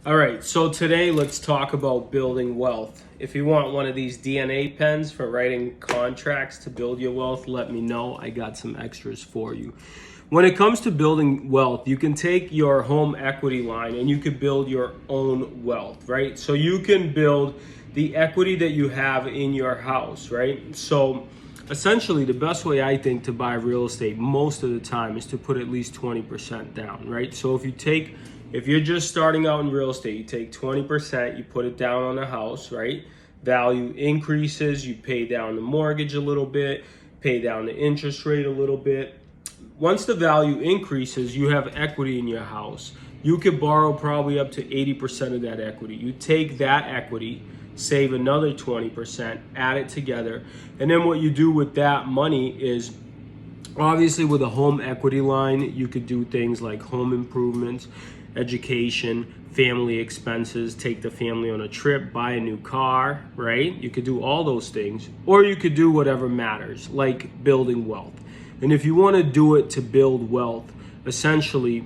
All right, so today let's talk about building wealth. If you want one of these DNA pens for writing contracts to build your wealth, let me know. I got some extras for you. When it comes to building wealth, you can take your home equity line and you could build your own wealth, right? So you can build the equity that you have in your house, right? So essentially, the best way I think to buy real estate most of the time is to put at least 20% down, right? So if you're just starting out in real estate, you take 20%, you put it down on a house, right? Value increases, you pay down the mortgage a little bit, pay down the interest rate a little bit. Once the value increases, you have equity in your house. You could borrow probably up to 80% of that equity. You take that equity, save another 20%, add it together, and then what you do with that money is, obviously, with a home equity line, you could do things like home improvements, education, family expenses, take the family on a trip, buy a new car, right? You could do all those things, or you could do whatever matters, like building wealth. And if you want to do it to build wealth, essentially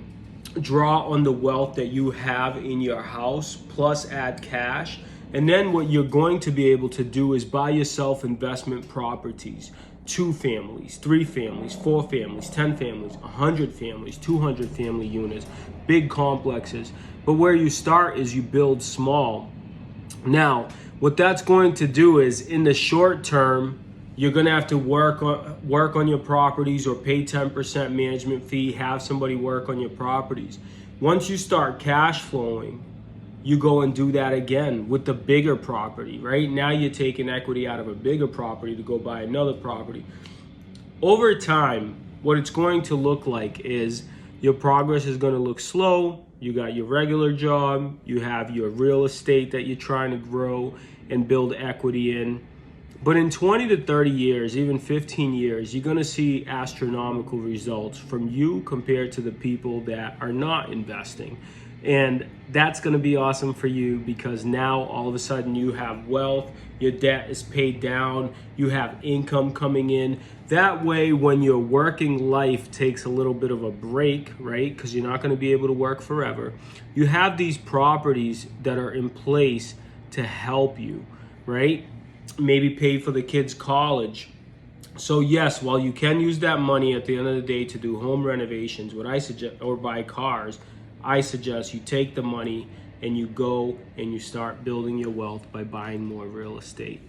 draw on the wealth that you have in your house plus add cash. And then what you're going to be able to do is buy yourself investment properties. 2 families, 3 families, 4 families, 10 families, 100 families, 200 family units, big complexes. But where you start is you build small. Now, what that's going to do is, in the short term, you're going to have to work on your properties or pay 10% management fee, have somebody work on your properties. Once you start cash flowing, you go and do that again with the bigger property, right? Now you're taking equity out of a bigger property to go buy another property. Over time, what it's going to look like is your progress is going to look slow. You got your regular job, you have your real estate that you're trying to grow and build equity in. But in 20 to 30 years, even 15 years, you're going to see astronomical results from you compared to the people that are not investing. And that's going to be awesome for you, because now all of a sudden you have wealth, your debt is paid down, you have income coming in. That way, when your working life takes a little bit of a break, right, because you're not going to be able to work forever, you have these properties that are in place to help you, right? Maybe pay for the kids' college. So yes, while you can use that money at the end of the day to do home renovations, what I suggest, or buy cars, I suggest you take the money and you go and you start building your wealth by buying more real estate.